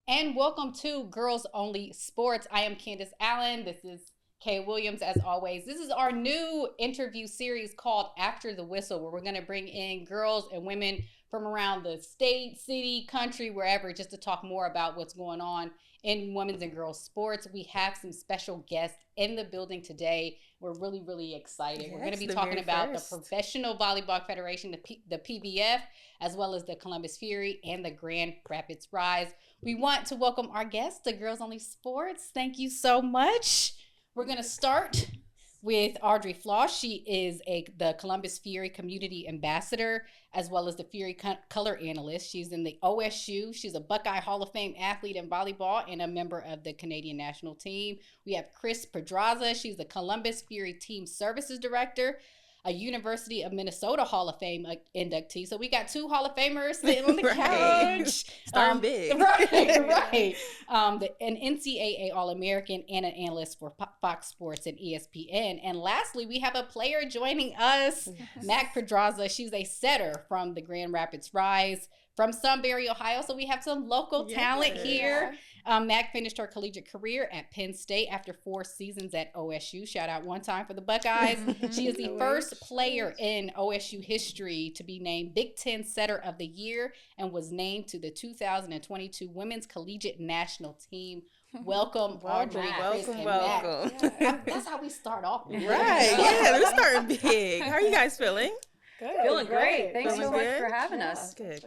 And welcome to Girls Only Sports. I am Candace Allen. This is Kay Williams, as always. This is our new interview series called After the Whistle, where we're going to bring in girls and women from around the state, city, country, wherever, just to talk more about what's going on in women's and girls sports. We have some special guests in the building today. We're really, really excited. Yes, we're going to be talking about the Professional Volleyball Federation, the PVF, as well as the Columbus Fury and the Grand Rapids Rise. We want to welcome our guests to Girls Only Sports. Thank you so much. We're going to start with Audrey Flaugh. She is the Columbus Fury Community Ambassador, as well as the Fury Color Analyst. She's in the OSU. She's a Buckeye Hall of Fame athlete in volleyball and a member of the Canadian national team. We have Mac Podraza. She's the Columbus Fury Team Services Director, a University of Minnesota Hall of Fame inductee. So we got two Hall of Famers sitting on the couch. Starting big. Right. An NCAA All-American and an analyst for Fox Sports and ESPN. And lastly, we have a player joining us, Mac Podraza. She's a setter from the Grand Rapids Rise from Sunbury, Ohio. So we have some local talent here. Mac finished her collegiate career at Penn State after 4 seasons at OSU. Shout out one time for the Buckeyes. She is the first player in OSU history to be named Big Ten Setter of the Year and was named to the 2022 Women's Collegiate National Team. Welcome, Audrey. Welcome. Yeah, that's how we start off. Right. Yeah, we're starting big. How are you guys feeling? Good. Feeling great. Thanks so much for having us. Good.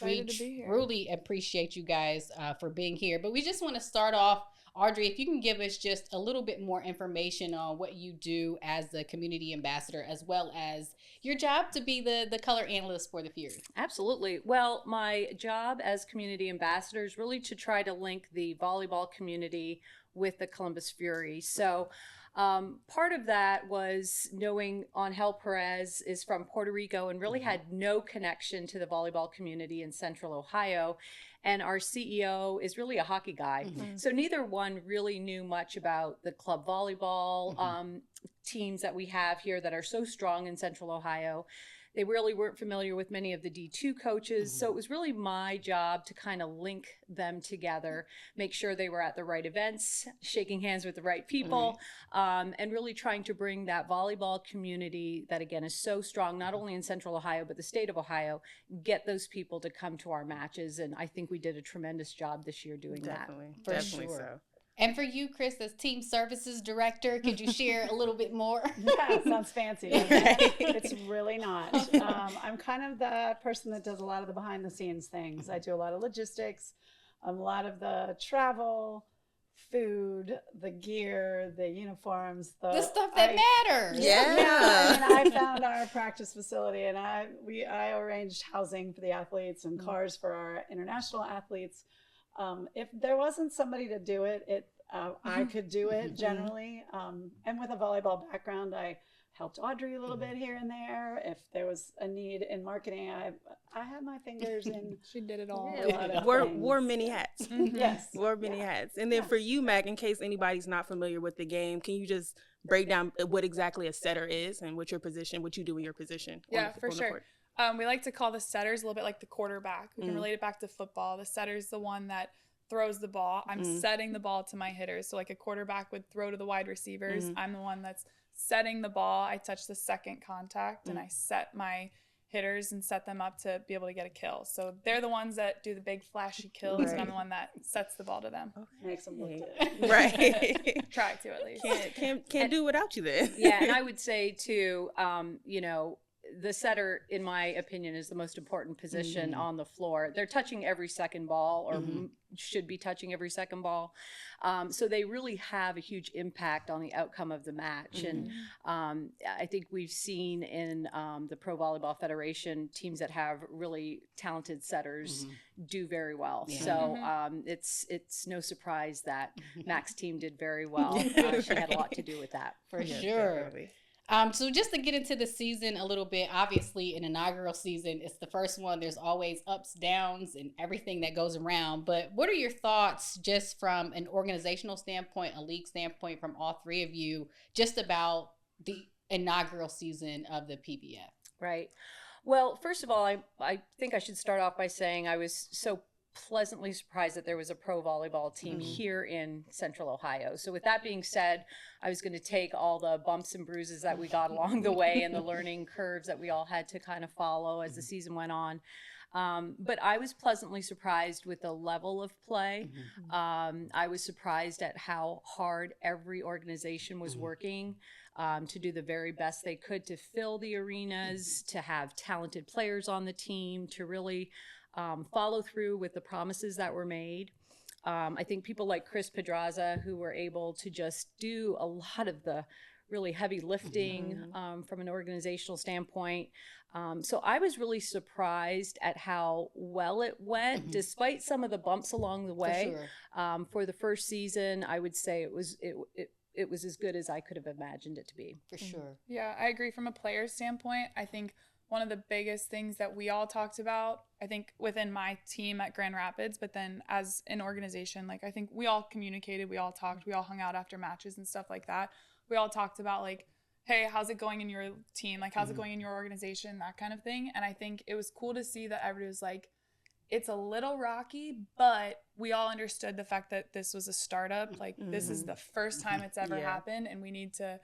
We truly appreciate you guys for being here. But we just want to start off, Audrey, if you can give us just a little bit more information on what you do as the community ambassador, as well as your job to be the color analyst for the Fury. Absolutely. Well, my job as community ambassador is really to try to link the volleyball community with the Columbus Fury. So part of that was knowing Angel Perez is from Puerto Rico and really had no connection to the volleyball community in Central Ohio. And our CEO is really a hockey guy. So neither one really knew much about the club volleyball teams that we have here that are so strong in Central Ohio. They really weren't familiar with many of the D2 coaches. So it was really my job to kind of link them together, make sure they were at the right events, shaking hands with the right people, and really trying to bring that volleyball community that, again, is so strong, not only in Central Ohio, but the state of Ohio, get those people to come to our matches. And I think we did a tremendous job this year doing that. Definitely so. And for you, Chris, as Team Services Director, could you share a little bit more? Yeah, sounds fancy. It's really not. I'm kind of the person that does a lot of the behind the scenes things. I do a lot of logistics, a lot of the travel, food, the gear, the uniforms. The stuff that matters. Yeah. I found our practice facility and I arranged housing for the athletes and cars for our international athletes. If there wasn't somebody to do it, I could do it generally. And with a volleyball background, I helped Audrey a little bit here and there. If there was a need in marketing, I had my fingers in. She did it all. Wore many hats. Yes. Wore many hats. And then for you, Mac, in case anybody's not familiar with the game, can you just break down what exactly a setter is and what you do in your position? Yeah, for sure. We like to call the setters a little bit like the quarterback. We can relate it back to football. The setter's the one that throws the ball. I'm setting the ball to my hitters. So like a quarterback would throw to the wide receivers. I'm the one that's setting the ball. I touch the second contact and I set my hitters and set them up to be able to get a kill. So they're the ones that do the big flashy kills and I'm the one that sets the ball to them. Makes them look good. Right. Try to at least. Can't do without you then. Yeah, and I would say too, the setter, in my opinion, is the most important position on the floor. They're touching every second ball or should be touching every second ball. So they really have a huge impact on the outcome of the match. And I think we've seen in the Pro Volleyball Federation teams that have really talented setters do very well. Yeah. So it's no surprise that Mac's team did very well. She had a lot to do with that. For sure. Definitely. So just to get into the season a little bit, obviously an inaugural season, it's the first one. There's always ups, downs, and everything that goes around. But what are your thoughts just from an organizational standpoint, a league standpoint, from all three of you, just about the inaugural season of the PVF? Right. Well, first of all, I think I should start off by saying I was so pleasantly surprised that there was a pro volleyball team here in Central Ohio. So with that being said, I was going to take all the bumps and bruises that we got along the way and the learning curves that we all had to kind of follow as the season went on. But I was pleasantly surprised with the level of play. I was surprised at how hard every organization was working to do the very best they could to fill the arenas, to have talented players on the team, to really follow through with the promises that were made. I think people like Chris Podraza, who were able to just do a lot of the really heavy lifting from an organizational standpoint. So I was really surprised at how well it went, despite some of the bumps along the way. For the first season, I would say it was as good as I could have imagined it to be. For sure. Yeah, I agree. From a player's standpoint, I think one of the biggest things that we all talked about, I think within my team at Grand Rapids, but then as an organization, like I think we all communicated, we all talked, we all hung out after matches and stuff like that. We all talked about like, hey, how's it going in your team? Like, how's it going in your organization? That kind of thing. And I think it was cool to see that everybody was like, it's a little rocky, but we all understood the fact that this was a startup. Like, this is the first time it's ever happened, and we need to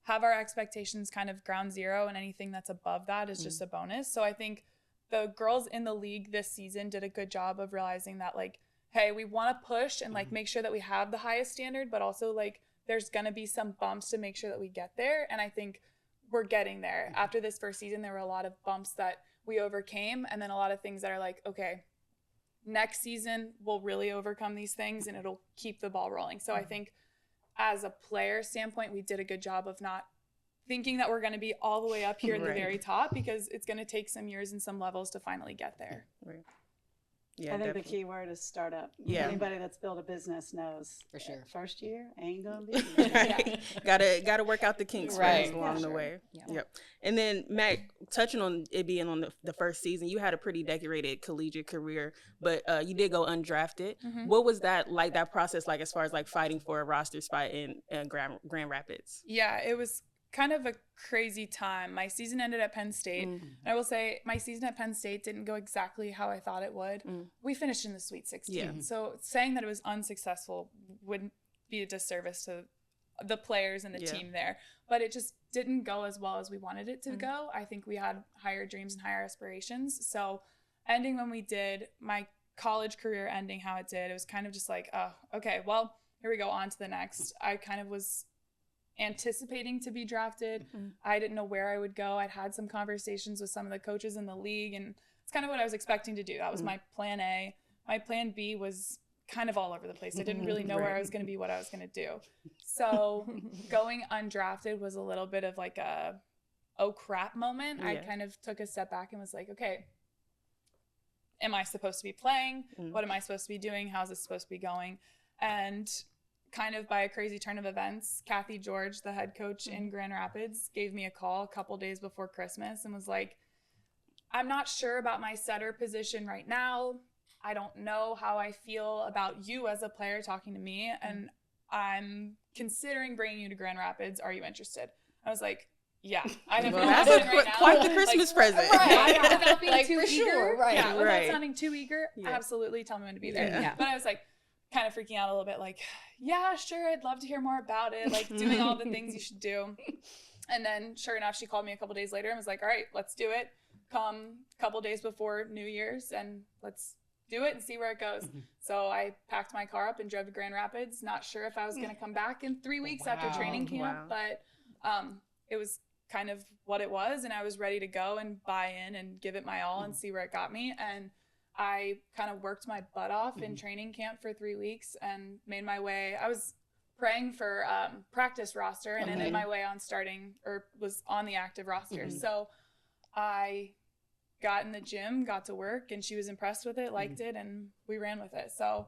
have our expectations kind of ground zero, and anything that's above that is just a bonus. So I think the girls in the league this season did a good job of realizing that, like, hey, we want to push and like make sure that we have the highest standard, but also like there's going to be some bumps to make sure that we get there. And I think we're getting there. After this first season, there were a lot of bumps that we overcame, and then a lot of things that are like, okay, next season we'll really overcome these things and it'll keep the ball rolling. So I think as a player standpoint, we did a good job of not thinking that we're going to be all the way up here at the very top, because it's going to take some years and some levels to finally get there. Right. Yeah, I think definitely. the key word is startup. Yeah. Anybody that's built a business knows. For sure. First year ain't gonna be. Right. Gotta work out the kinks Right. first along the sure. way. Yeah. Yep. And then Mac, touching on it being on the first season, you had a pretty decorated collegiate career, but you did go undrafted. What was that like? That process like, as far as like fighting for a roster spot in Grand Rapids? Yeah, it was kind of a crazy time. My season ended at Penn State. And I will say my season at Penn State didn't go exactly how I thought it would. We finished in the Sweet 16. Yeah. So saying that it was unsuccessful would be a disservice to the players and the team there. But it just didn't go as well as we wanted it to go. I think we had higher dreams and higher aspirations. So ending when we did, my college career ending how it did, it was kind of just like, oh, okay, well, here we go, on to the next. I kind of was anticipating to be drafted. I didn't know where I would go. I'd had some conversations with some of the coaches in the league, and it's kind of what I was expecting to do. That was my plan A. My plan B was kind of all over the place. I didn't really know where I was going to be, what I was going to do. So going undrafted was a little bit of like a oh crap moment. I kind of took a step back and was like, okay, am I supposed to be playing? What am I supposed to be doing? How's this supposed to be going? And kind of by a crazy turn of events, Kathy George, the head coach in Grand Rapids, gave me a call a couple days before Christmas and was like, I'm not sure about my setter position right now. I don't know how I feel about you as a player talking to me, and I'm considering bringing you to Grand Rapids. Are you interested? I was like, yeah, I have no that's option right now. quite the Christmas present. Right. Without being Like, too for eager. sure, right. Yeah, without Right. sounding too eager, absolutely tell me when to be there. Yeah. But I was like kind of freaking out a little bit, like, yeah, sure, I'd love to hear more about it, like doing all the things you should do. And then sure enough, she called me a couple days later and was like, all right, let's do it. Come a couple days before New Year's and let's do it and see where it goes. So I packed my car up and drove to Grand Rapids, not sure if I was going to come back in 3 weeks after training camp, but it was kind of what it was, and I was ready to go and buy in and give it my all and see where it got me. And I kind of worked my butt off in training camp for 3 weeks and made my way. I was praying for practice roster and ended my way on starting, or was on the active roster. So I got in the gym, got to work, and she was impressed with it, liked it, and we ran with it. So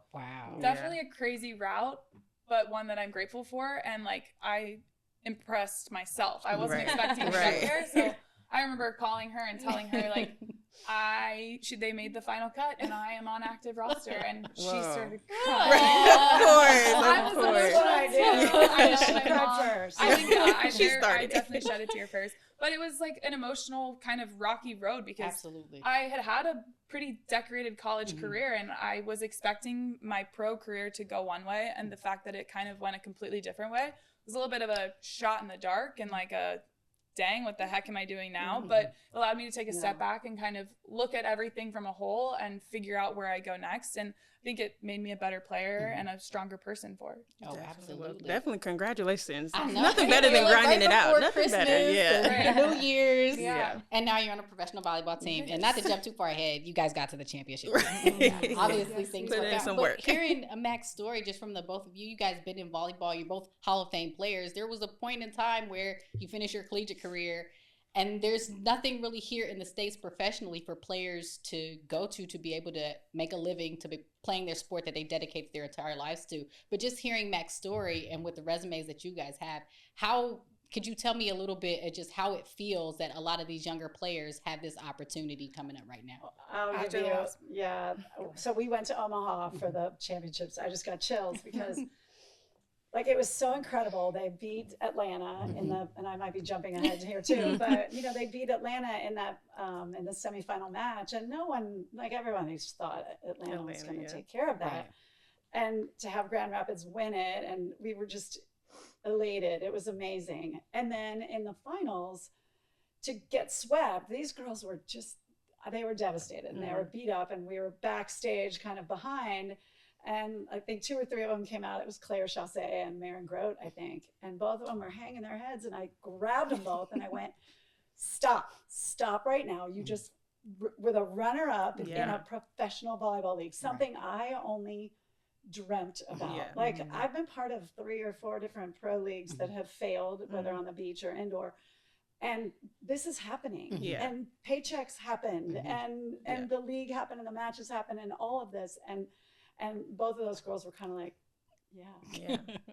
definitely a crazy route, but one that I'm grateful for. And like, I impressed myself. I wasn't expecting to get there. So I remember calling her and telling her like, they made the final cut and I am on active roster, and she started crying. Of course. I definitely shed a tear first. But it was like an emotional kind of rocky road because Absolutely. I had a pretty decorated college career, and I was expecting my pro career to go one way, and the fact that it kind of went a completely different way was a little bit of a shot in the dark and like a dang, what the heck am I doing now? But it allowed me to take a step back and kind of look at everything from a whole and figure out where I go next. And I think it made me a better player and a stronger person for it. Oh, Well, absolutely. definitely, congratulations. I know. Nothing better than grinding it out. Nothing Christmas, better, yeah. New Year's. Yeah. And now you're on a professional volleyball team. And not to jump too far ahead, you guys got to the championship. Right. Obviously, things Put work in out. some But work. hearing Mac's story just from the both of you guys been in volleyball, you're both Hall of Fame players. There was a point in time where you finished your collegiate career, and there's nothing really here in the States professionally for players to go to be able to make a living, to be playing their sport that they dedicate their entire lives to. But just hearing Mac's story and with the resumes that you guys have, how could you tell me a little bit of just how it feels that a lot of these younger players have this opportunity coming up right now? I'll give you, yeah. So we went to Omaha for the championships. I just got chills because like it was so incredible. They beat Atlanta in the, and I might be jumping ahead here too, but you know, they beat Atlanta in that in the semifinal match, and no one, like everyone just thought Atlanta was going to take care of that. Right. And to have Grand Rapids win it, and we were just elated. It was amazing. And then in the finals, to get swept, these girls were just, they were devastated and they were beat up, and we were backstage kind of behind. And I think 2 or 3 of them came out. It was Claire Chassé and Maren Grote, I think. And both of them were hanging their heads, and I grabbed them both and I went, stop right now. You just, with a runner up in a professional volleyball league, something I only dreamt about. Like I've been part of 3 or 4 different pro leagues that have failed, whether on the beach or indoor. And this is happening, and paychecks happened, and the league happened, and the matches happened, and all of this, and both of those girls were kind of like,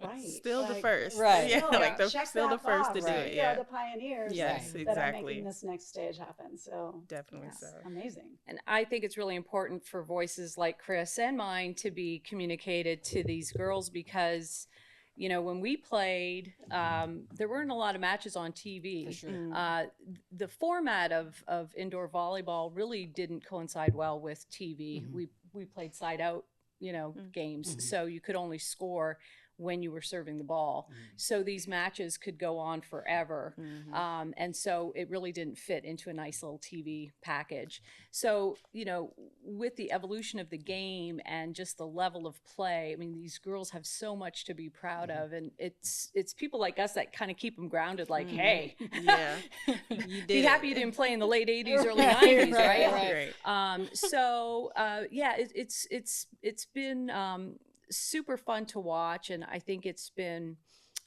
right, still like, the first, right? Yeah, like still the first to do it. Yeah, the pioneers. Yes, that exactly. are making this next stage happen. So Definitely yes, so. amazing. And I think it's really important for voices like Chris and mine to be communicated to these girls because, you know, when we played, there weren't a lot of matches on TV. For sure. The format of indoor volleyball really didn't coincide well with TV. We played side out, you know, games, so you could only score when you were serving the ball. So these matches could go on forever. And so it really didn't fit into a nice little TV package. So, you know, with the evolution of the game and just the level of play, I mean, these girls have so much to be proud of. And it's people like us that kind of keep them grounded, like, hey, You did be happy you didn't play in the late 80s, early 90s, right? It's been super fun to watch, and I think it's been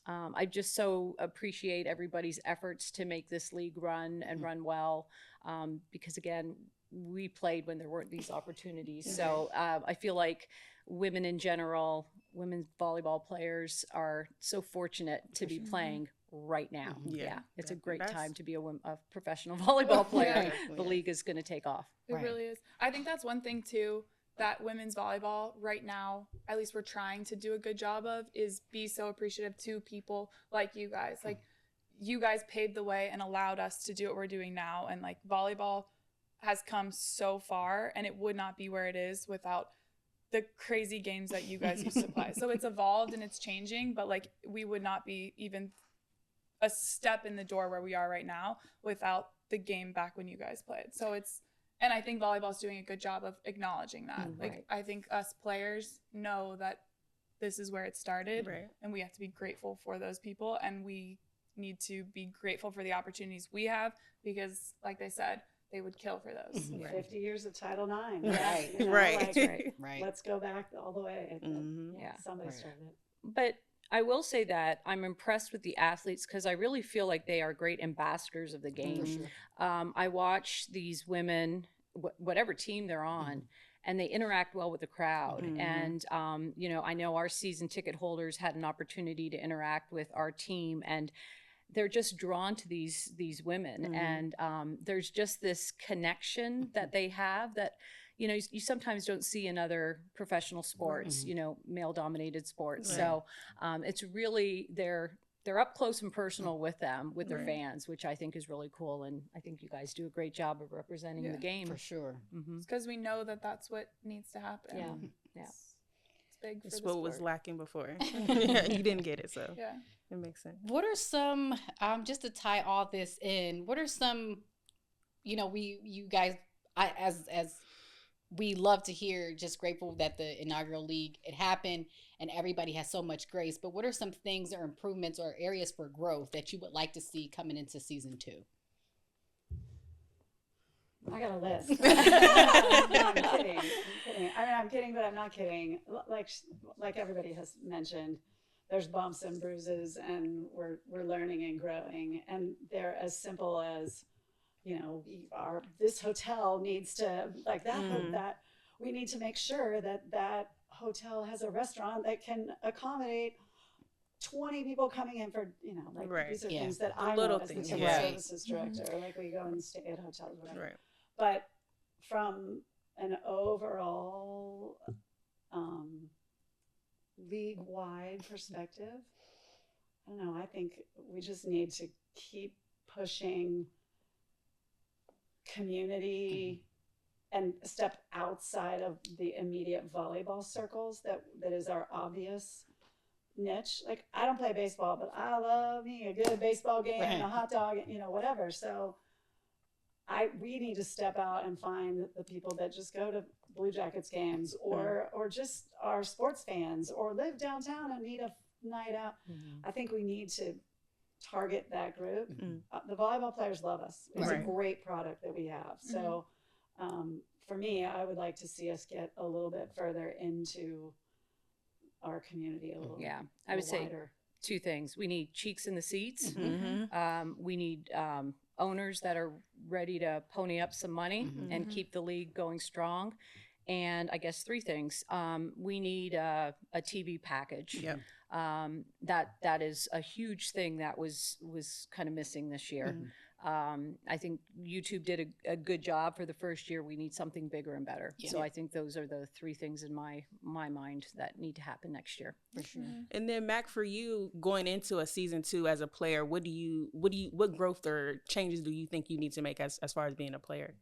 I just so appreciate everybody's efforts to make this league run and run well, because again, we played when there weren't these opportunities. So I feel like women in general, women's volleyball players are so fortunate to be playing right now. It's a great time to be a professional volleyball player. The league is going to take off. It really is. I think that's one thing too that women's volleyball right now, at least we're trying to do a good job of, is be so appreciative to people like you guys. Like, you guys paved the way and allowed us to do what we're doing now. And like, volleyball has come so far, and it would not be where it is without the crazy games that you guys used to play. So it's evolved and it's changing, but like, we would not be even a step in the door where we are right now without the game back when you guys played. So it's, and I think volleyball's doing a good job of acknowledging that. Like, I think us players know that this is where it started, and we have to be grateful for those people, and we need to be grateful for the opportunities we have, because like they said, they would kill for those. 50 years of Title IX. Right. You know, Right. Right. Let's go back all the way. Somebody started it. But I will say that I'm impressed with the athletes because I really feel like they are great ambassadors of the game. I watch these women, whatever team they're on, and they interact well with the crowd. And, you know, I know our season ticket holders had an opportunity to interact with our team, and they're just drawn to these women. And there's just this connection that they have that, you know, you sometimes don't see in other professional sports, you know, male dominated sports. So it's really, they're they're up close and personal with them, with their fans, which I think is really cool. And I think you guys do a great job of representing the game. For sure. It's because we know that that's what needs to happen. Yeah. It's big for It's the what sport. was lacking before. You didn't get it, so Yeah. it makes sense. What are some, just to tie all this in, what are some, you guys, as we love to hear, just grateful that the inaugural league, it happened and everybody has so much grace, but what are some things or improvements or areas for growth that you would like to see coming into season 2? I got a list. No, I'm kidding. I'm kidding, but I'm not kidding. Like everybody has mentioned, there's bumps and bruises, and we're learning and growing, and they're as simple as, this hotel needs to that we need to make sure that hotel has a restaurant that can accommodate 20 people coming in for, these are things that I know as the ticket services director, like we go and stay at hotels, whatever. Right. But from an overall league-wide perspective, I don't know, I think we just need to keep pushing community and step outside of the immediate volleyball circles that is our obvious niche. Like, I don't play baseball, but I love me a good baseball game and a hot dog, whatever. So we need to step out and find the people that just go to Blue Jackets games or just are sports fans or live downtown and need a night out. I think we need to target that group. The volleyball players love us. It's a great product that we have. So for me, I would like to see us get a little bit further into our community a little. Yeah, I would say wider. 2 things. We need cheeks in the seats. We need owners that are ready to pony up some money and keep the league going strong. And I guess 3 things. We need a TV package. Yep. That is a huge thing that was kind of missing this year. I think YouTube did a good job for the first year. We need something bigger and better. So I think those are the 3 things in my mind that need to happen next year. For sure. And then Mac, for you going into a season 2 as a player, what growth or changes do you think you need to make as far as being a player?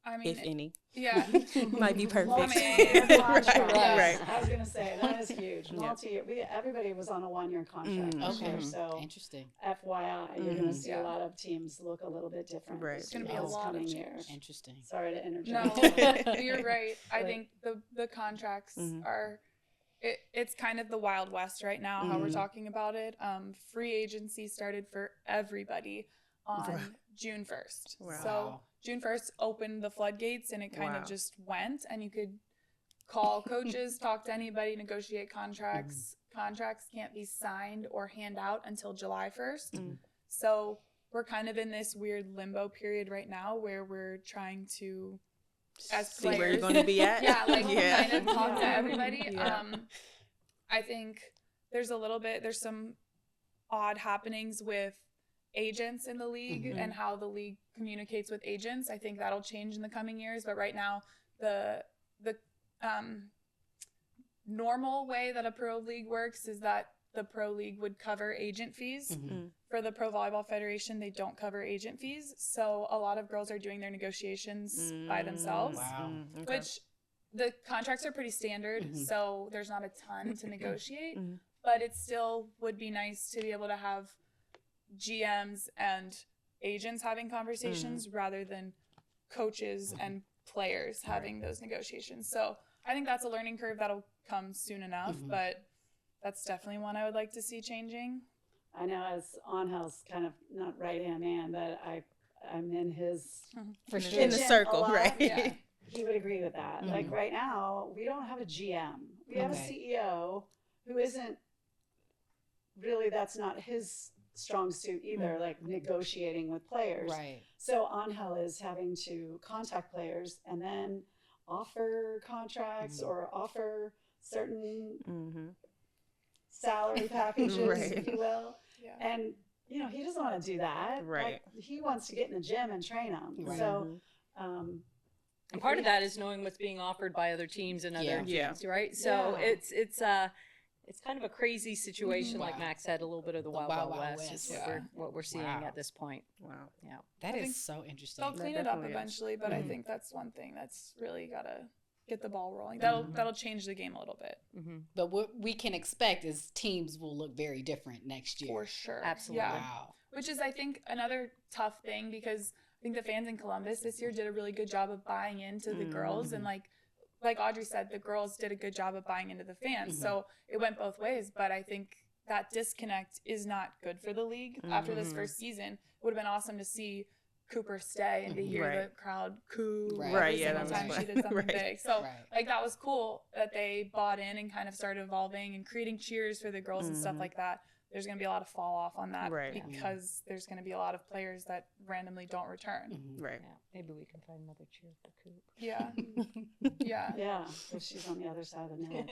I mean, if any. Yeah. Might be perfect. Right. I was going to say, that is huge. Multi-year. Everybody was on a 1-year contract this year, so interesting. FYI, you're going to see a lot of teams look a little bit different. Right. It's going to be a lot of change. Interesting. Sorry to interject. No, you're right. I think the contracts are, it's kind of the Wild West right now, how we're talking about it. Free agency started for everybody on June 1st. Wow. So June 1st opened the floodgates, and it kind of just went, and you could call coaches, talk to anybody, negotiate contracts. Contracts can't be signed or hand out until July 1st. So we're kind of in this weird limbo period right now where we're trying to, as see players, where you're going to be at. kind of talk to everybody. I think there's some odd happenings with agents in the league and how the league communicates with agents. I think that'll change in the coming years, but right now the normal way that a pro league works is that the pro league would cover agent fees. For the Pro Volleyball Federation, they don't cover agent fees, so a lot of girls are doing their negotiations by themselves. Which the contracts are pretty standard, so there's not a ton to negotiate, but it still would be nice to be able to have GMs and agents having conversations rather than coaches and players having those negotiations. So I think that's a learning curve that'll come soon enough, but that's definitely one I would like to see changing. I know as Angel's kind of not right-hand man, but I'm in his for sure in the circle, right? Yeah. He would agree with that. Like right now, we don't have a GM. We have a CEO who isn't really, that's not his strong suit either, like negotiating with players. Right. So Angel is having to contact players and then offer contracts or offer certain salary packages, if you will. Yeah. And, he doesn't want to do that. Right. Like, he wants to get in the gym and train them. Right. So, and part of that is knowing what's being offered by other teams and other teams, right? So it's kind of a crazy situation, like Wow. Max said, a little bit of the Wild Wild West is what we're seeing Wow. at this point. Wow. Yeah. That I is think so interesting. They'll clean it up definitely is. eventually, but I think that's one thing that's really gotta get the ball rolling. That'll change the game a little bit. But what we can expect is teams will look very different next year. For sure. Absolutely. Yeah. Wow. Which is, I think, another tough thing because I think the fans in Columbus this year did a really good job of buying into the girls. And like Audrey said, the girls did a good job of buying into the fans. So it went both ways. But I think that disconnect is not good for the league after this first season. It would have been awesome to see Cooper stay and to hear the crowd coo every single time she did something big. So like that was cool that they bought in and kind of started evolving and creating cheers for the girls and stuff like that. There's going to be a lot of fall off on that because there's going to be a lot of players that randomly don't return. Right. Yeah. Maybe we can find another cheer for Coop. Yeah. Yeah. Yeah, so she's on the other side of the net.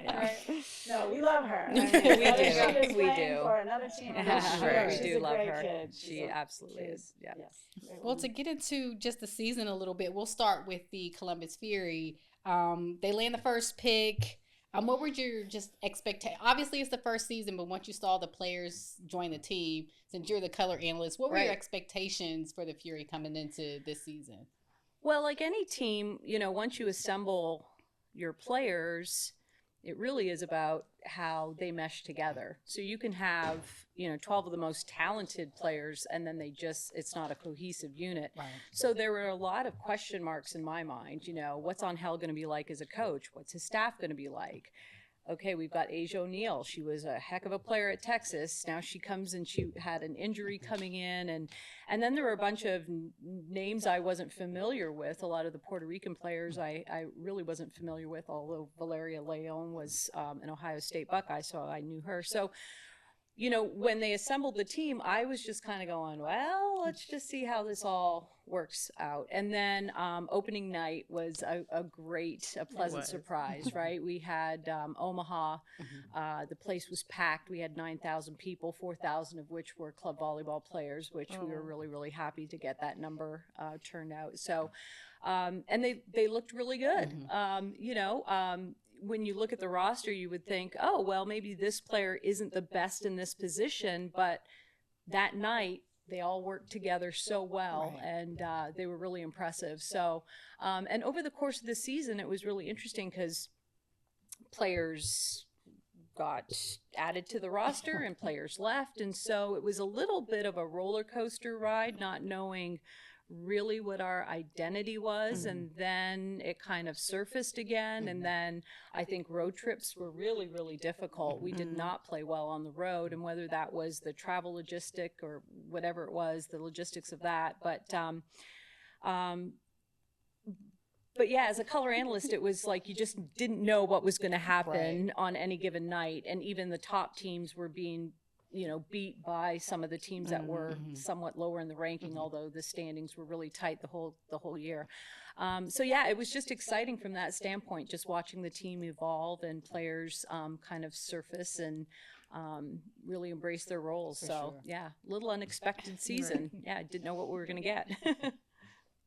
Right. No, we love her. I mean, We whether do. she is We playing do. for another team or Yeah, not, sure. she's We do a love great her. kid. She She's a absolutely kid. is. Yeah. Yes. Well, to get into just the season a little bit, we'll start with the Columbus Fury. They land the first pick. What were your just expectations? Obviously, it's the first season, but once you saw the players join the team, since you're the color analyst, what were your expectations for the Fury coming into this season? Well, like any team, once you assemble your players, it really is about how they mesh together. So you can have, 12 of the most talented players, and then it's not a cohesive unit. Right. So there were a lot of question marks in my mind. What's Angel going to be like as a coach? What's his staff going to be like? Okay, we've got Asia O'Neal. She was a heck of a player at Texas. Now she comes and she had an injury coming in. And then there were a bunch of names I wasn't familiar with. A lot of the Puerto Rican players I really wasn't familiar with, although Valeria Leon was an Ohio State Buckeye, so I knew her. So, when they assembled the team, I was just kind of going, well, let's just see how this all works out. And then opening night was a pleasant surprise, right? We had Omaha. The place was packed. We had 9,000 people, 4,000 of which were club volleyball players, which we were really, really happy to get that number turned out. So, and they looked really good. When you look at the roster, you would think, oh, well, maybe this player isn't the best in this position, but that night they all worked together so well, and they were really impressive. So, and over the course of the season, it was really interesting because players got added to the roster and players left, and so it was a little bit of a roller coaster ride, not knowing really what our identity was, and then it kind of surfaced again. And then I think road trips were really, really difficult. We did not play well on the road, and whether that was the travel logistic or whatever it was, the logistics of that. But yeah, as a color analyst, it was like you just didn't know what was going to happen on any given night, and even the top teams were being beat by some of the teams that were somewhat lower in the ranking, although the standings were really tight the whole year. So yeah, it was just exciting from that standpoint, just watching the team evolve and players kind of surface and really embrace their roles. Yeah, little unexpected season. Yeah, I didn't know what we were going to get.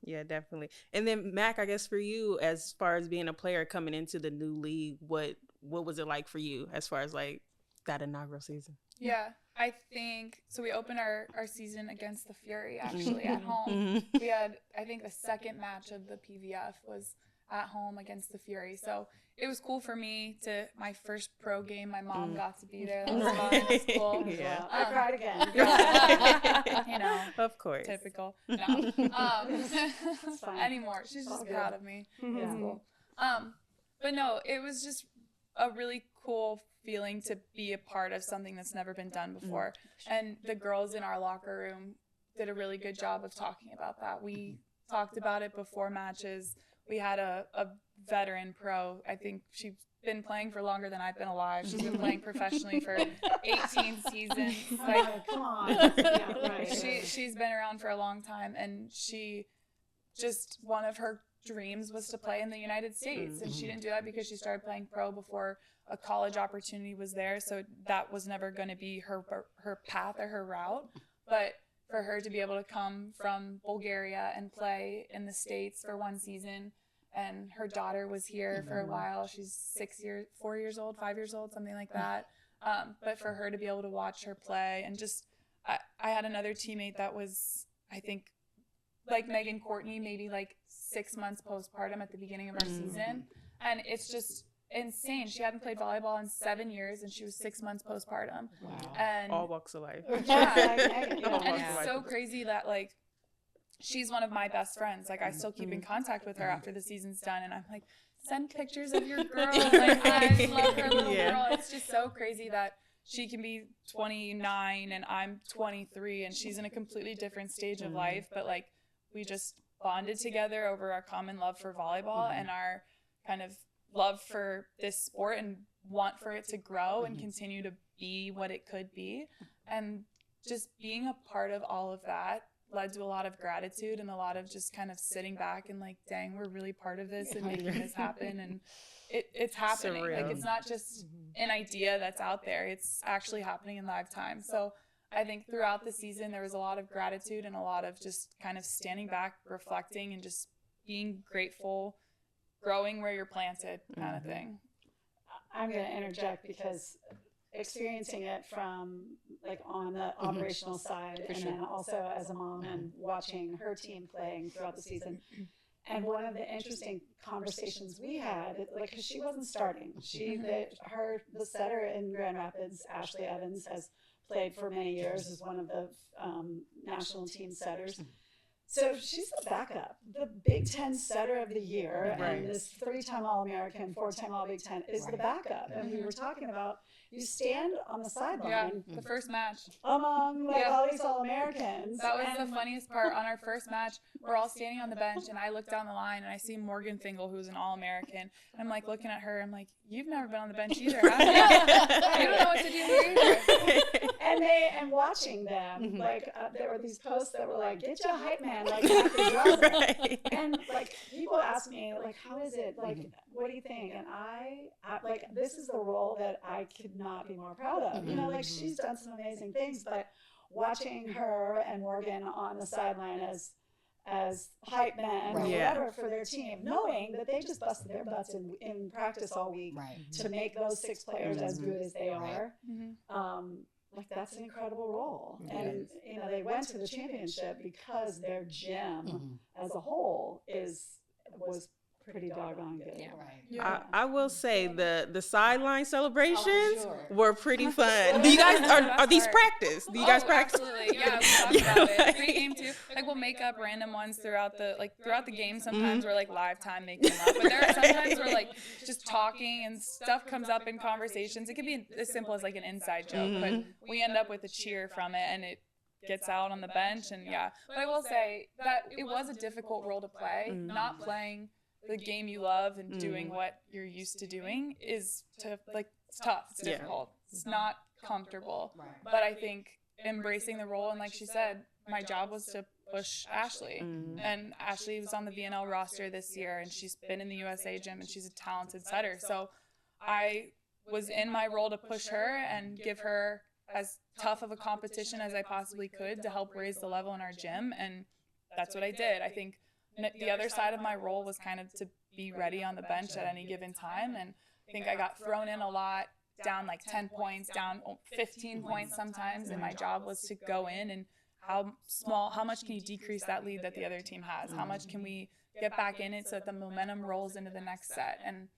Yeah, definitely. And then Mac, I guess for you, as far as being a player coming into the new league, what was it like for you as far as like that inaugural season? Yeah, I think so. We opened our season against the Fury actually at home. We had, I think, the second match of the PVF was at home against the Fury. So it was cool for me my first pro game. My mom got to be there. That was fun. It was cool. Yeah. I cried again. Of course. Typical. No. It's fine. Anymore. She's It's all just good. proud of me. Yeah. It's cool. But no, it was just a really cool feeling to be a part of something that's never been done before. And the girls in our locker room did a really good job of talking about that. We talked about it before matches. We had a veteran pro. I think she's been playing for longer than I've been alive. She's been playing professionally for 18 seasons. Like, Come on. Yeah, right. she's been around for a long time, and she just, one of her dreams was to play in the United States, and she didn't do that because she started playing pro before a college opportunity was there, so that was never going to be her path or her route. But for her to be able to come from Bulgaria and play in the States for one season and her daughter was here for a while. She's 4 years old, 5 years old, something like that. But for her to be able to watch her play, and just, I had another teammate that was, I think, like Megan Courtney, maybe like 6 months postpartum at the beginning of our season. And it's just insane. She hadn't played volleyball in 7 years, and she was 6 months postpartum. Wow. And All walks of life. yeah, Yeah. and it's so crazy that like she's one of my best friends. Like I still keep in contact with her after the season's done, and I'm like, send pictures of your girl. Like I love her little girl. It's just so crazy that she can be 29 and I'm 23, and she's in a completely different stage of life, but like we just bonded together over our common love for volleyball and our kind of love for this sport and want for it to grow and continue to be what it could be. And just being a part of all of that led to a lot of gratitude and a lot of just kind of sitting back and like, dang, we're really part of this and making this happen. And it's happening. Surreal. Like it's not just an idea that's out there. It's actually happening in live time. So I think throughout the season, there was a lot of gratitude and a lot of just kind of standing back, reflecting, and just being grateful, growing where you're planted kind of thing. I'm going to interject because experiencing it from like on the operational side and then also as a mom and watching her team playing throughout the season. And one of the interesting conversations we had, like, because she wasn't starting, the setter in Grand Rapids, Ashley Evans, has played for many years as one of the national team setters. So she's the backup. The Big Ten setter of the year, and this 3-time All-American, 4-time All-Big Ten is the backup. And we were talking about, you stand on the sideline. The first match. Among all these All-Americans. That was the funniest part. On our first match, we're all standing on the bench, and I look down the line, and I see Morgan Fingal, who's an All-American. And I'm like looking at her, I'm like, you've never been on the bench either, have you? You don't know what to do here either. And watching them, like there were these posts that were like, "Get your hype man, like Mac Podraza." And like people ask me, like, "How is it? Like, what do you think?" And I like, this is the role that I could not be more proud of. You know, like she's done some amazing things, but watching her and Morgan on the sideline as hype men or whatever for their team, knowing that they just busted their butts in practice all week to make those 6 players as good as they are. Like that's an incredible role. And you know, they went to the championship because their gym as a whole was pretty doggone good. I will say the sideline celebrations were pretty fun. Do you guys are these practice? Do you guys practice? Absolutely. Yeah, we talked about it. Pre-game too. Like we'll make up random ones throughout the game. Sometimes we're like live time making them up, but there are sometimes we're like just talking and stuff comes up in conversations. It could be as simple as like an inside joke, but we end up with a cheer from it, and it gets out on the bench. And but I will say that it was a difficult role to play. Not playing the game you love and doing what you're used to doing is it's tough. It's difficult. It's not comfortable. But I think embracing the role, and like she said, my job was to push Ashley. And Ashley was on the VNL roster this year, and she's been in the USA gym, and she's a talented setter. So I was in my role to push her and give her as tough of a competition as I possibly could to help raise the level in our gym. And that's what I did. I think the other side of my role was kind of to be ready on the bench at any given time. And I think I got thrown in a lot, down like 10 points, down 15 points sometimes. And my job was to go in and how much can you decrease that lead that the other team has? How much can we get back in it so that the momentum rolls into the next set? And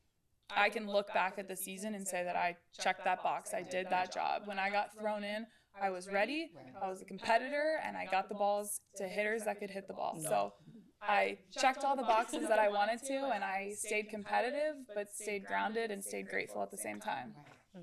I can look back at the season and say that I checked that box. I did that job. When I got thrown in, I was ready. I was a competitor, and I got the balls to hitters that could hit the ball. So I checked all the boxes that I wanted to, and I stayed competitive, but stayed grounded and stayed grateful at the same time.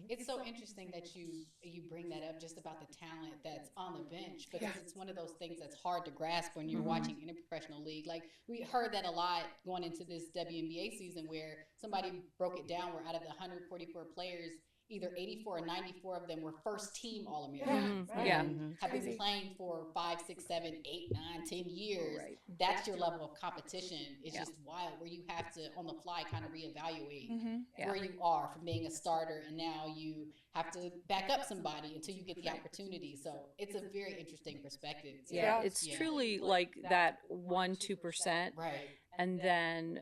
It's so interesting that you bring that up, just about the talent that's on the bench, because it's one of those things that's hard to grasp when you're watching in a professional league. Like we heard that a lot going into this WNBA season, where somebody broke it down where out of the 144 players, either 84 or 94 of them were first team All-American. Have been playing for 5, 6, 7, 8, 9, 10 years. That's your level of competition. It's just wild, where you have to, on the fly, kind of reevaluate where you are from being a starter, and now you have to back up somebody until you get the opportunity. So it's a very interesting perspective. It's truly like that 1-2%. Right. And then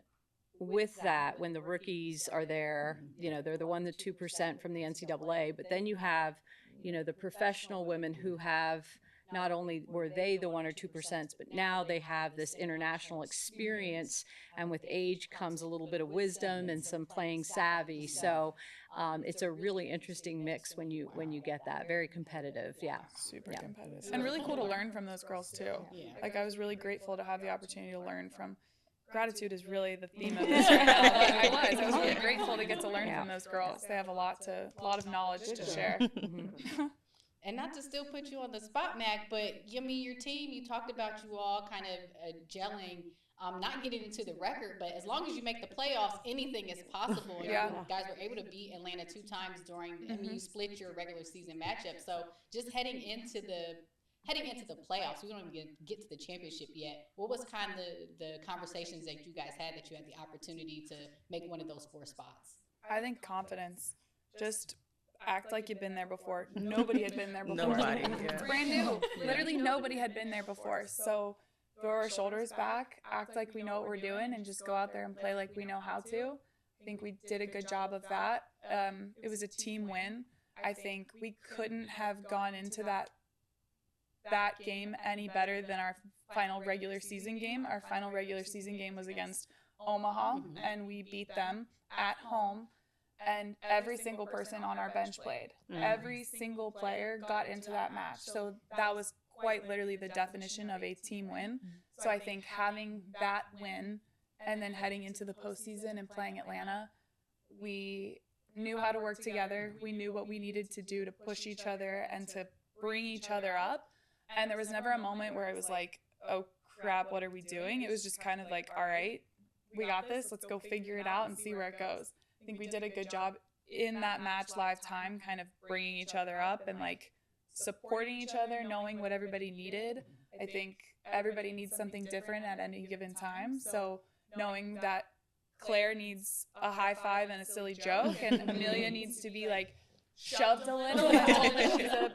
with that, when the rookies are there, they're the 2% from the NCAA, but then you have, the professional women who have, not only were they the 1 or 2%, but now they have this international experience, and with age comes a little bit of wisdom and some playing savvy. So it's a really interesting mix when you get that. Very competitive, super competitive, and really cool to learn from those girls too. Like, I was really grateful to have the opportunity to learn from. Gratitude is really the theme of this right now. I was really grateful to get to learn from those girls. They have a lot of knowledge to share. And not to still put you on the spot, Mac, but give me your team. You talked about you all kind of gelling, not getting into the record, but as long as you make the playoffs, anything is possible. You guys were able to beat Atlanta 2 times during, you split your regular season matchup. So just heading into the playoffs, we don't even get to the championship yet. What was kind of the conversations that you guys had that you had the opportunity to make one of those 4 spots? I think confidence. Just act like you've been there before. Nobody had been there before. Nobody, It's brand new. Literally nobody had been there before. So throw our shoulders back, act like we know what we're doing, and just go out there and play like we know how to. I think we did a good job of that. It was a team win. I think we couldn't have gone into that game any better than our final regular season game. Our final regular season game was against Omaha, and we beat them at home, and every single person on our bench played. Every single player got into that match. So that was quite literally the definition of a team win. So I think having that win and then heading into the postseason and playing Atlanta, we knew how to work together. We knew what we needed to do to push each other and to bring each other up. And there was never a moment where it was like, oh crap, what are we doing? It was just kind of like, all right, we got this. Let's go figure it out and see where it goes. I think we did a good job in that match live time, kind of bringing each other up and like supporting each other, knowing what everybody needed. I think everybody needs something different at any given time. So knowing that Claire needs a high five and a silly joke, and Amelia needs to be like shoved a little and told that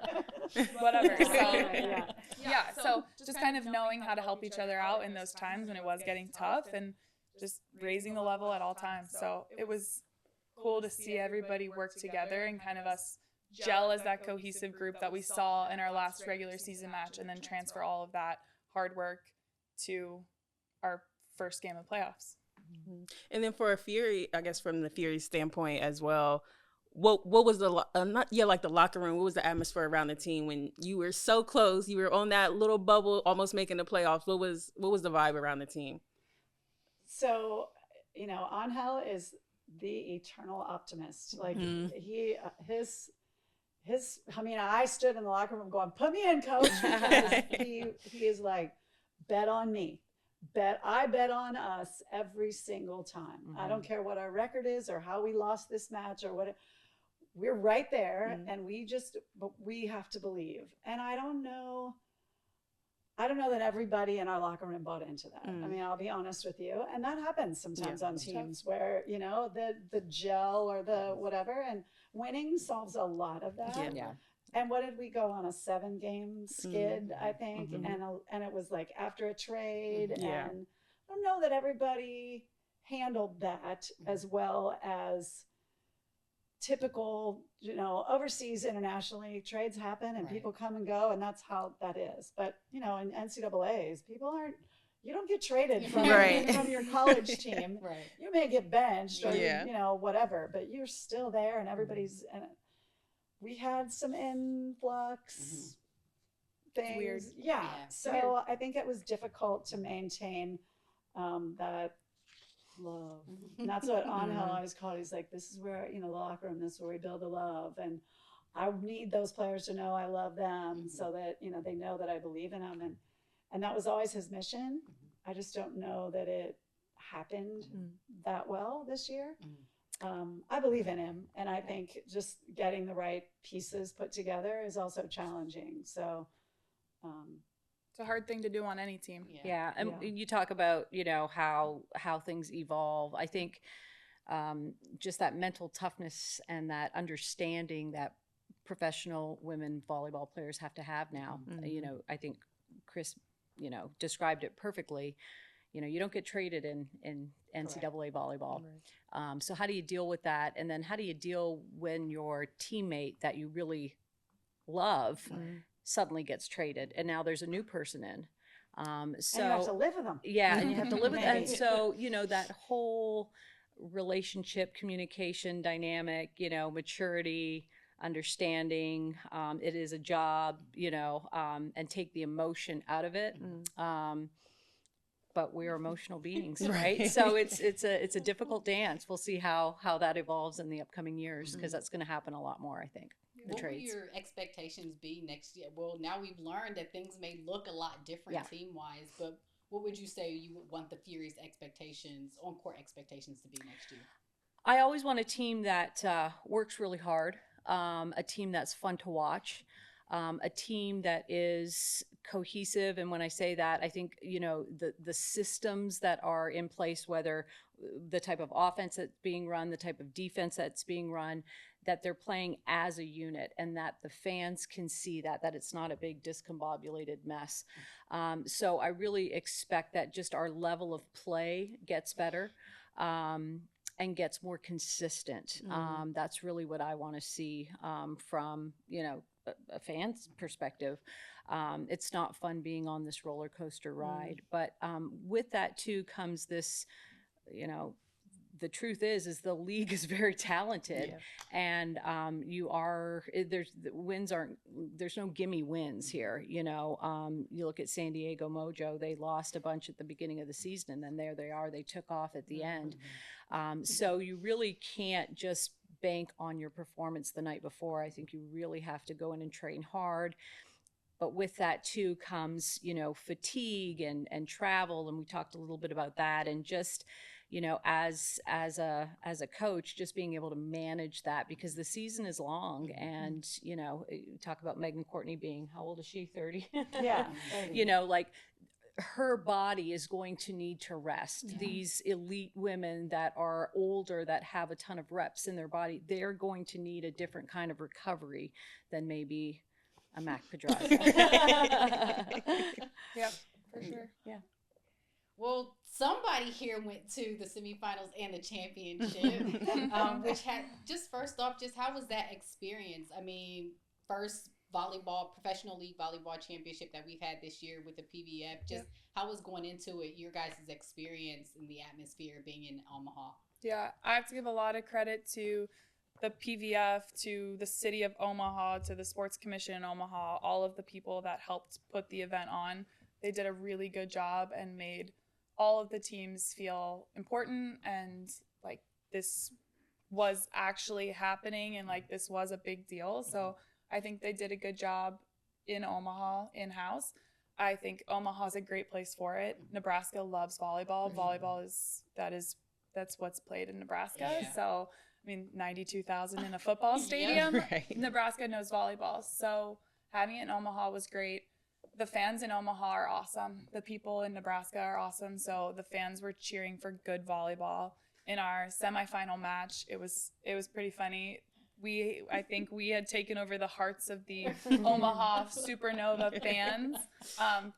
she's a whatever. So so just kind of knowing how to help each other out in those times when it was getting tough, and just raising the level at all times. So it was cool to see everybody work together and kind of us gel as that cohesive group that we saw in our last regular season match, and then transfer all of that hard work to our first game of playoffs. And then for a Fury, I guess from the Fury standpoint as well, what was the like the locker room? What was the atmosphere around the team when you were so close? You were on that little bubble, almost making the playoffs. What was the vibe around the team? So, Angel is the eternal optimist. Like his. I mean, I stood in the locker room going, "Put me in, coach." Because he is like, bet on me. I bet on us every single time. I don't care what our record is or how we lost this match or what. We're right there, and but we have to believe. And I don't know that everybody in our locker room bought into that. I mean, I'll be honest with you. And that happens sometimes on teams where, the gel or the whatever, and winning solves a lot of that. Yeah. And what did we go on, a 7-game skid, I think, and it was like after a trade, and I don't know that everybody handled that as well as typical, overseas, internationally, trades happen and people come and go, and that's how that is. But, in NCAAs, you don't get traded from your college team. Right. You may get benched or, whatever, but you're still there, and everybody's, and we had some influx things. Weird. Yeah. So I think it was difficult to maintain that love. And that's what Angel always called. He's like, this is where, the locker room, this is where we build the love. And I need those players to know I love them so that, they know that I believe in them. And that was always his mission. I just don't know that it happened that well this year. I believe in him. And I think just getting the right pieces put together is also challenging. So, it's a hard thing to do on any team. Yeah. And you talk about, how things evolve. I think just that mental toughness and that understanding that professional women volleyball players have to have now. I think Chris, described it perfectly. you don't get traded in NCAA volleyball. So how do you deal with that? And then how do you deal when your teammate that you really love suddenly gets traded and now there's a new person in? So and you have to live with them. Yeah, and you have to live with that. And so, that whole relationship, communication dynamic, maturity, understanding, it is a job, and take the emotion out of it. But we're emotional beings, right? So it's a difficult dance. We'll see how that evolves in the upcoming years, because that's going to happen a lot more, I think. What will your expectations be next year? Well, now we've learned that things may look a lot different team-wise, but what would you say you would want the Fury's expectations, on-court expectations, to be next year? I always want a team that works really hard, a team that's fun to watch, a team that is cohesive. And when I say that, I think, the systems that are in place, whether the type of offense that's being run, the type of defense that's being run, that they're playing as a unit, and that the fans can see that it's not a big discombobulated mess. So I really expect that just our level of play gets better. And gets more consistent. That's really what I want to see from, a fan's perspective. It's not fun being on this roller coaster ride, but with that too comes this, the truth is the league is very talented, and there's no gimme wins here. You look at San Diego Mojo, they lost a bunch at the beginning of the season, and then there they are, they took off at the end. So you really can't just bank on your performance the night before. I think you really have to go in and train hard. But with that too comes, fatigue and travel, and we talked a little bit about that, and just, as a coach, just being able to manage that, because the season is long. And you talk about Megan Courtney being, how old is she, 30? Yeah. 30. Her body is going to need to rest. These elite women that are older, that have a ton of reps in their body, they're going to need a different kind of recovery than maybe a Mac Podraza. Yep, for sure. Yeah. Well, somebody here went to the semifinals and the championship, which had, just first off, just how was that experience? I mean, first professional league volleyball championship that we've had this year with the PVF. Just how was going into it, your guys' experience in the atmosphere being in Omaha? Yeah, I have to give a lot of credit to the PVF, to the city of Omaha, to the Sports Commission in Omaha, all of the people that helped put the event on. They did a really good job and made all of the teams feel important, and like this was actually happening, and like this was a big deal. So I think they did a good job in Omaha, in-house. I think Omaha's a great place for it. Nebraska loves volleyball. Volleyball that's what's played in Nebraska. Yeah. So, I mean, 92,000 in a football stadium. Nebraska knows volleyball. So having it in Omaha was great. The fans in Omaha are awesome. The people in Nebraska are awesome. So the fans were cheering for good volleyball. In our semifinal match, it was pretty funny. I think we had taken over the hearts of the Omaha Supernova fans,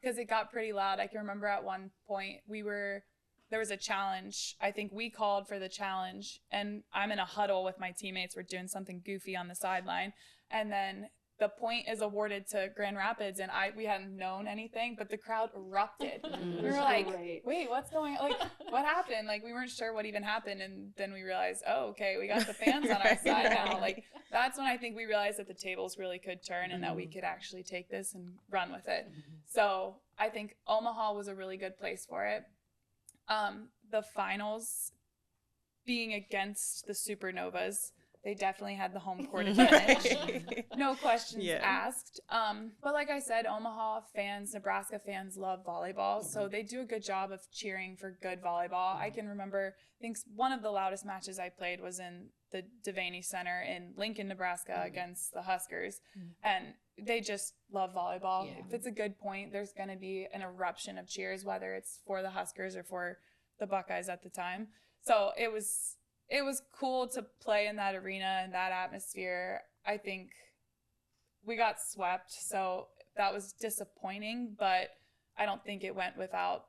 because it got pretty loud. I can remember at one point there was a challenge. I think we called for the challenge, and I'm in a huddle with my teammates. We're doing something goofy on the sideline, and then the point is awarded to Grand Rapids, and we hadn't known anything, but the crowd erupted. We were like, wait, what's going on? Like, what happened? Like, we weren't sure what even happened, and then we realized, oh, okay, we got the fans on our side now. Like, that's when I think we realized that the tables really could turn, and that we could actually take this and run with it. So I think Omaha was a really good place for it. The finals, being against the Supernovas, they definitely had the home court advantage. No questions asked. But like I said, Omaha fans, Nebraska fans love volleyball. So they do a good job of cheering for good volleyball. I can remember, I think one of the loudest matches I played was in the Devaney Center in Lincoln, Nebraska against the Huskers. And they just love volleyball. Yeah. If it's a good point, there's going to be an eruption of cheers, whether it's for the Huskers or for the Buckeyes at the time. So it was cool to play in that arena and that atmosphere. I think we got swept, so that was disappointing, but I don't think it went without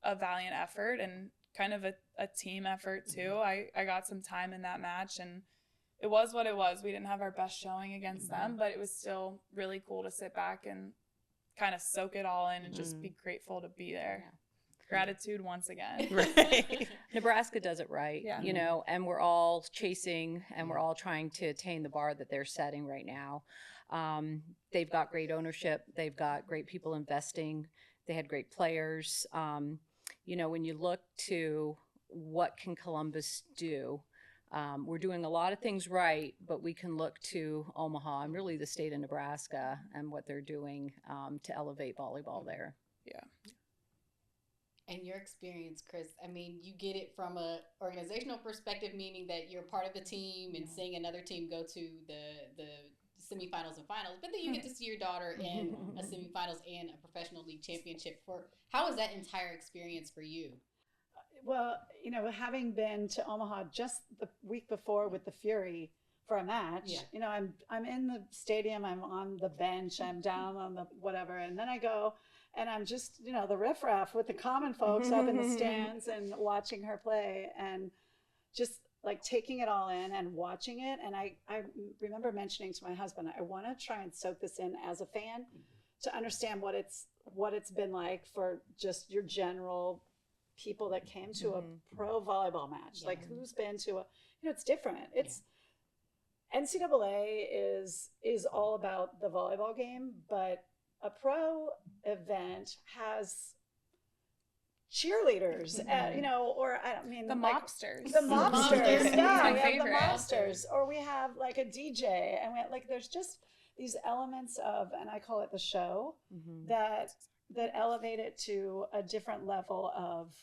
a valiant effort and kind of a team effort too. I got some time in that match, and it was what it was. We didn't have our best showing against them, but it was still really cool to sit back and kind of soak it all in and just be grateful to be there. Yeah. Gratitude once again. Right. Nebraska does it right, yeah. you know, and we're all chasing and we're all trying to attain the bar that they're setting right now. They've got great ownership. They've got great people investing. They had great players. You know, when you look to what can Columbus do, we're doing a lot of things right, but we can look to Omaha and really the state of Nebraska and what they're doing to elevate volleyball there. Yeah. And your experience, Chris, I mean, you get it from a organizational perspective, meaning that you're part of the team and seeing another team go to the semifinals and finals, but then you get to see your daughter in a semifinals and a professional league championship. How was that entire experience for you? Well, you know, having been to Omaha just the week before with the Fury for a match, you know, I'm in the stadium, I'm on the bench, I'm down on the whatever, and then I go and I'm just, you know, the riffraff with the common folks up in the stands and watching her play and just like taking it all in and watching it. And I remember mentioning to my husband, I want to try and soak this in as a fan to understand what it's been like for just your general people that came to a pro volleyball match. Like who's been to a, you know, it's different. It's NCAA is all about the volleyball game, but a pro event has cheerleaders, you know, or I don't mean the like, mobsters. The mobsters, yeah, My we have the favorite. mobsters, or we have like a DJ, and we have, like there's just these elements of, and I call it the show, that elevate it to a different level of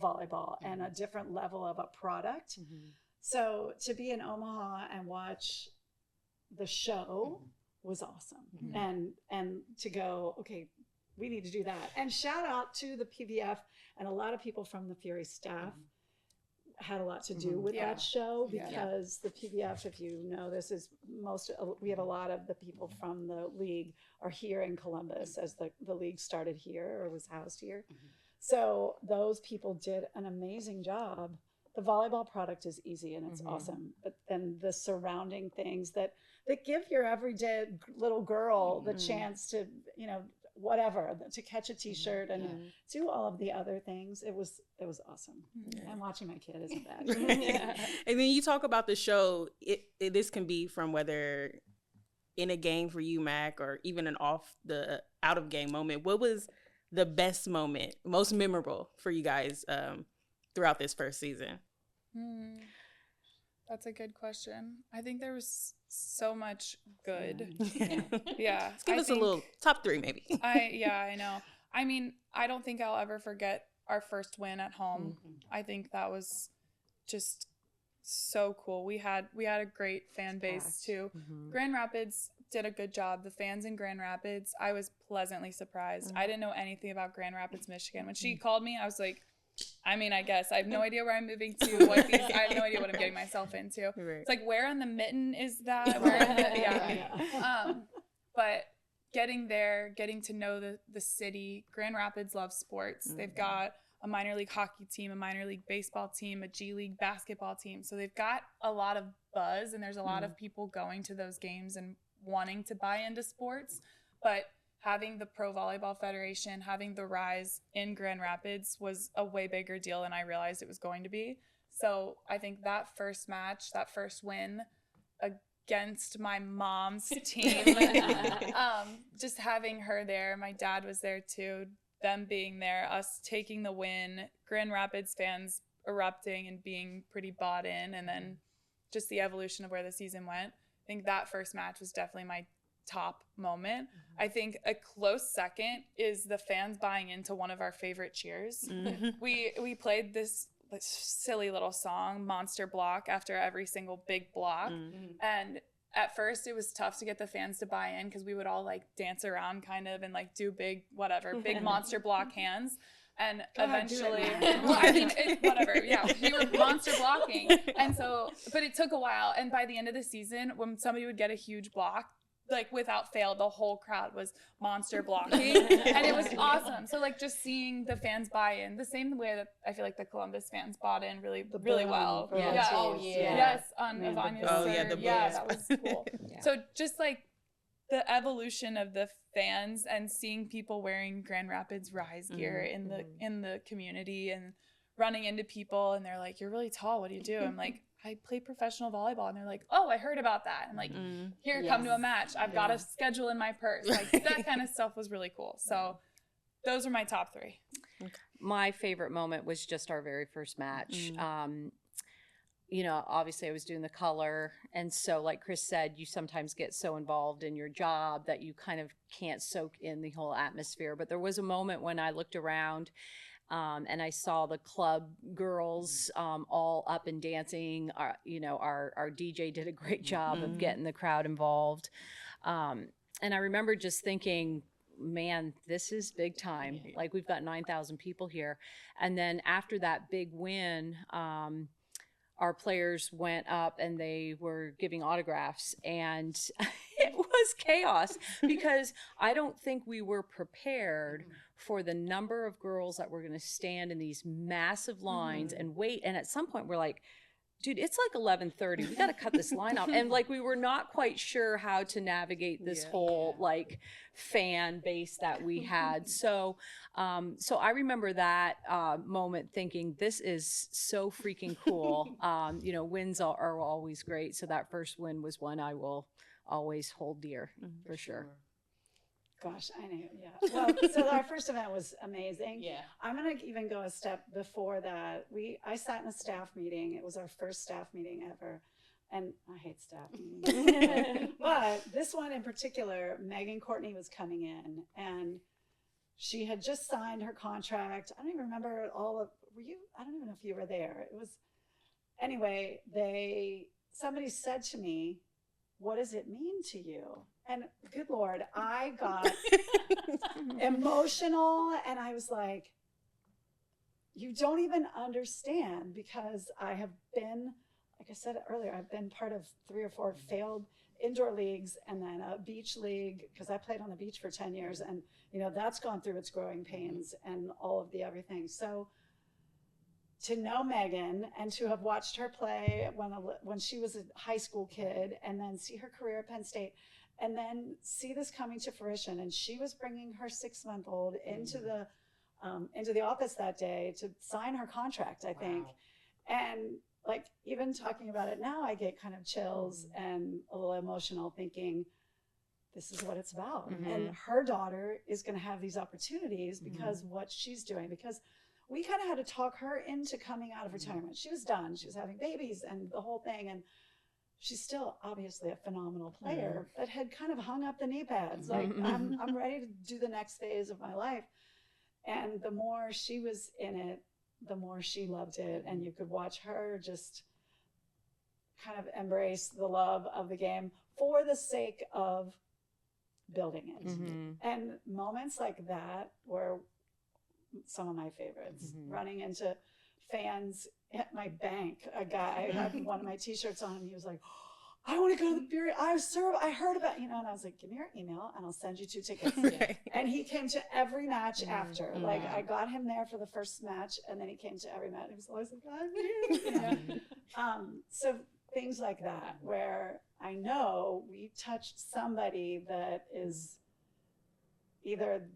volleyball and a different level of a product. So to be in Omaha and watch the show was awesome. And to go, okay, we need to do that. And shout out to the PVF, and a lot of people from the Fury staff had a lot to do with that show, because the PVF, if you know, this is we have a lot of the people from the league are here in Columbus, as the league started here or was housed here. So those people did an amazing job. The volleyball product is easy and it's awesome, but then the surrounding things that give your everyday little girl the chance to, you know, whatever, to catch a t-shirt and do all of the other things. It was awesome. And watching my kid isn't bad. And then you talk about the show, this can be from whether in a game for you, Mac, or even an out of game moment. What was the best moment, most memorable for you guys throughout this first season? That's a good question. I think there was so much good. Yeah. Give us a little top three, maybe. I know. I mean, I don't think I'll ever forget our first win at home. I think that was just so cool. We had a great fan base too. Grand Rapids did a good job. The fans in Grand Rapids, I was pleasantly surprised. I didn't know anything about Grand Rapids, Michigan. When she called me, I was like, I mean, I guess I have no idea where I'm moving to. I have no idea what I'm getting myself into. Right. It's like, where on the mitten is that? But getting there, getting to know the city. Grand Rapids loves sports. They've got a minor league hockey team, a minor league baseball team, a G League basketball team. So they've got a lot of buzz, and there's a lot of people going to those games and wanting to buy into sports. But having the Pro Volleyball Federation, having the Rise in Grand Rapids was a way bigger deal than I realized it was going to be. So I think that first match, that first win against my mom's team, just having her there, my dad was there too, them being there, us taking the win, Grand Rapids fans erupting and being pretty bought in, and then just the evolution of where the season went. I think that first match was definitely my top moment. I think a close second is the fans buying into one of our favorite cheers. We played this silly little song, Monster Block, after every single big block. And at first it was tough to get the fans to buy in, because we would all like dance around kind of and like do big monster block hands. And eventually, well, I mean, whatever. Yeah, we were monster blocking. And so, but it took a while. And by the end of the season, when somebody would get a huge block, like without fail, the whole crowd was monster blocking, and it was awesome. So like just seeing the fans buy in the same way that I feel like the Columbus fans bought in really well. Yeah. Oh yeah. Yes, on Ivanya's serve. the Yeah, booze. that was cool. So just like the evolution of the fans and seeing people wearing Grand Rapids Rise gear in the community and running into people, and they're like, "You're really tall. What do you do?" I'm like, "I play professional volleyball." And they're like, "Oh, I heard about that." And like, "Here, come to a match. I've got a schedule in my purse." Like that kind of stuff was really cool. So those are my top 3. My favorite moment was just our very first match. You know, obviously I was doing the color. And so like Chris said, you sometimes get so involved in your job that you kind of can't soak in the whole atmosphere. But there was a moment when I looked around and I saw the club girls all up and dancing. You know, our DJ did a great job of getting the crowd involved. And I remember just thinking, man, this is big time. Like we've got 9,000 people here. And then after that big win, our players went up and they were giving autographs, and it was chaos because I don't think we were prepared for the number of girls that were going to stand in these massive lines and wait. And at some point we're like, dude, it's like 11:30. We got to cut this line off. And like, we were not quite sure how to navigate this whole like fan base that we had. So, so I remember that moment thinking, this is so freaking cool. You know, wins are always great. So that first win was one I will always hold dear for sure. Gosh, I know. Yeah. Well, so our first event was amazing. Yeah. I'm going to even go a step before that. I sat in a staff meeting. It was our first staff meeting ever. And I hate staff meetings. But this one in particular, Megan Courtney was coming in and she had just signed her contract. I don't even remember were you? I don't even know if you were there. It was, anyway, somebody said to me, "What does it mean to you?" And good Lord, I got emotional and I was like, you don't even understand, because I have been, like I said earlier, I've been part of 3 or 4 failed indoor leagues and then a beach league, because I played on the beach for 10 years and, you know, that's gone through its growing pains and all of the everything. So to know Megan and to have watched her play when she was a high school kid and then see her career at Penn State, and then see this coming to fruition. And she was bringing her 6-month-old into the office that day to sign her contract, I think. And like, even talking about it now, I get kind of chills and a little emotional thinking, this is what it's about. And her daughter is going to have these opportunities because of what she's doing, because we kind of had to talk her into coming out of retirement. She was done. She was having babies and the whole thing. And she's still obviously a phenomenal player, but had kind of hung up the knee pads. Like, I'm ready to do the next phase of my life. And the more she was in it, the more she loved it. And you could watch her just kind of embrace the love of the game for the sake of building it. And moments like that were some of my favorites. Running into fans at my bank. A guy, I had one of my t-shirts on and he was like, "I want to go to the Fury. I heard about, you know," and I was like, "Give me your email and I'll send you 2 tickets." And he came to every match after. Like, I got him there for the first match and then he came to every match. He was always like, "I'm here." So things like that, where I know we touched somebody that is either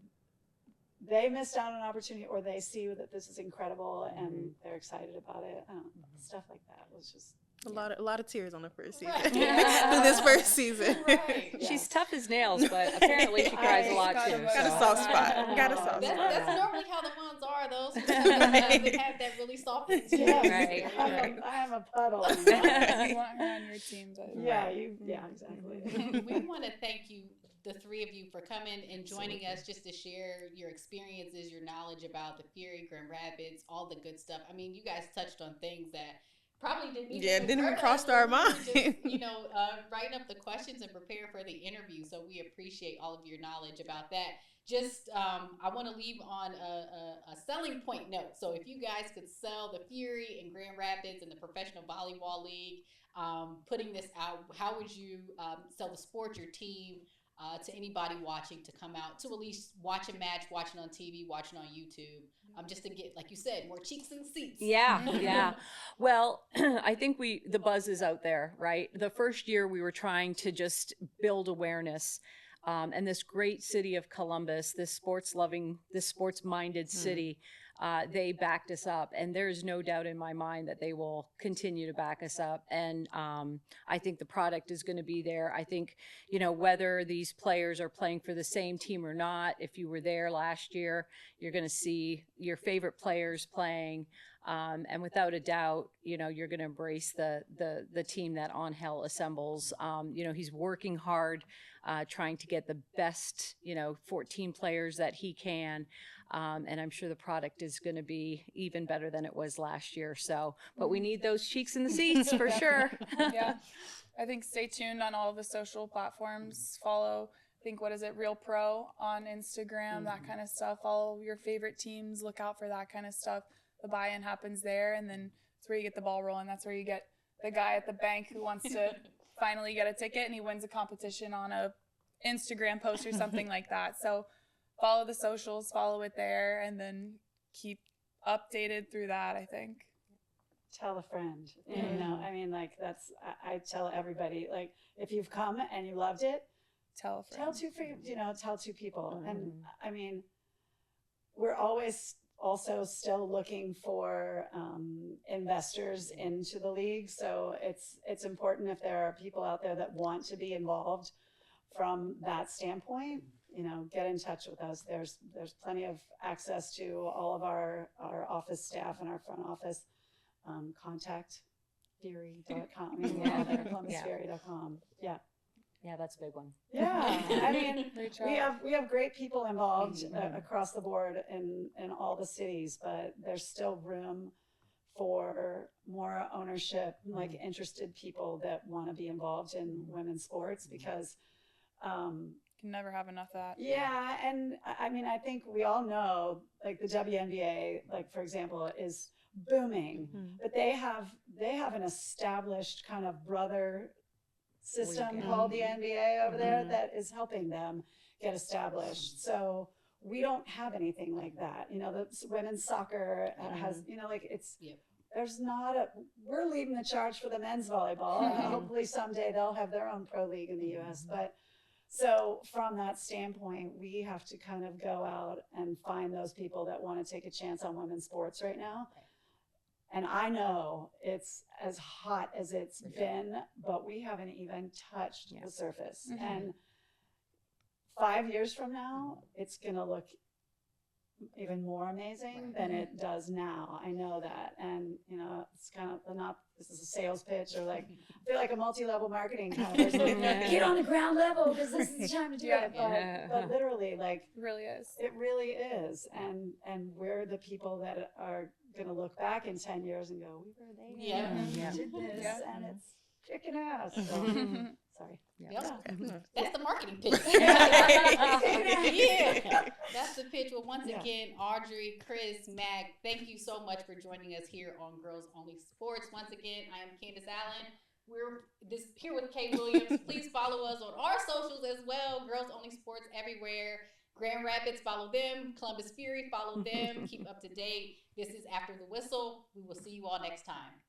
they missed out on an opportunity or they see that this is incredible and they're excited about it. I don't know, stuff like that was just a lot of tears on the first season. Right. This first season. Right. She's tough as nails, but apparently she cries a lot too. Got a soft spot. Got a soft spot. That's normally how the ones are. Those who have that really soft skin. yes. Right. I am a puddle. You want her on your team. Exactly. We want to thank you, the 3 of you, for coming and joining us just to share your experiences, your knowledge about the Fury, Grand Rapids, all the good stuff. I mean, you guys touched on things that probably didn't even cross our mind. Just, writing up the questions and preparing for the interview. So we appreciate all of your knowledge about that. just I want to leave on a selling point note. So if you guys could sell the Fury in Grand Rapids and the Professional Volleyball League, putting this out, how would you sell the sport, your team, to anybody watching to come out to at least watch a match, watch it on TV, watch it on YouTube, just to get, like you said, more cheeks in the seats? Yeah. Well, I think the buzz is out there, right? The first year we were trying to just build awareness. And this great city of Columbus, this sports-minded city, they backed us up. And there's no doubt in my mind that they will continue to back us up. And I think the product is going to be there. I think, whether these players are playing for the same team or not, if you were there last year, you're going to see your favorite players playing. And without a doubt, you're going to embrace the team that Angel assembles. He's working hard, trying to get the best, 14 players that he can. And I'm sure the product is going to be even better than it was last year. So, but we need those cheeks in the seats for sure. Yeah. I think stay tuned on all of the social platforms. Follow, I think, what is it, Real Pro on Instagram, that kind of stuff. Follow your favorite teams. Look out for that kind of stuff. The buy-in happens there, and then that's where you get the ball rolling. That's where you get the guy at the bank who wants to finally get a ticket, and he wins a competition on a Instagram post or something like that. So follow the socials, follow it there, and then keep updated through that, I think. Tell a friend. I tell everybody, like, if you've come and you loved it, Tell a friend. tell two people. And we're always also still looking for investors into the league. So it's important, if there are people out there that want to be involved from that standpoint, get in touch with us. There's plenty of access to all of our office staff and our front office. Contact Fury.com, ColumbusFury.com. Yeah, that's a big one. Yeah, we have great people involved across the board in all the cities, but there's still room for more ownership, like interested people that want to be involved in women's sports, because can never have enough of that. Yeah, and I think we all know, like, the WNBA, like, for example, is booming, but they have an established kind of brother system called the NBA over there that is helping them get established. So we don't have anything like that. The women's soccer has, there's not we're leading the charge for the men's volleyball. Hopefully someday they'll have their own pro league in the US. But so from that standpoint, we have to kind of go out and find those people that want to take a chance on women's sports right now. And I know it's as hot as it's been, but we haven't even touched the surface. And 5 years from now, it's going to look even more amazing than it does now. I know that. And, it's kind of this is a sales pitch, or like, I feel like a multi-level marketing kind of person. Get on the ground level, because this is the time to do it. But literally, like, It really is. It really is. And we're the people that are going to look back in 10 years and go, we were there. We did this, and it's kicking ass. So, sorry. That's the marketing pitch. That's the pitch. Well, once again, Audrey, Chris, Mac, thank you so much for joining us here on Girls Only Sports. Once again, I am Candace Allen. We're here with Kay Williams. Please follow us on our socials as well. Girls Only Sports everywhere. Grand Rapids, follow them. Columbus Fury, follow them. Keep up to date. This is After the Whistle. We will see you all next time.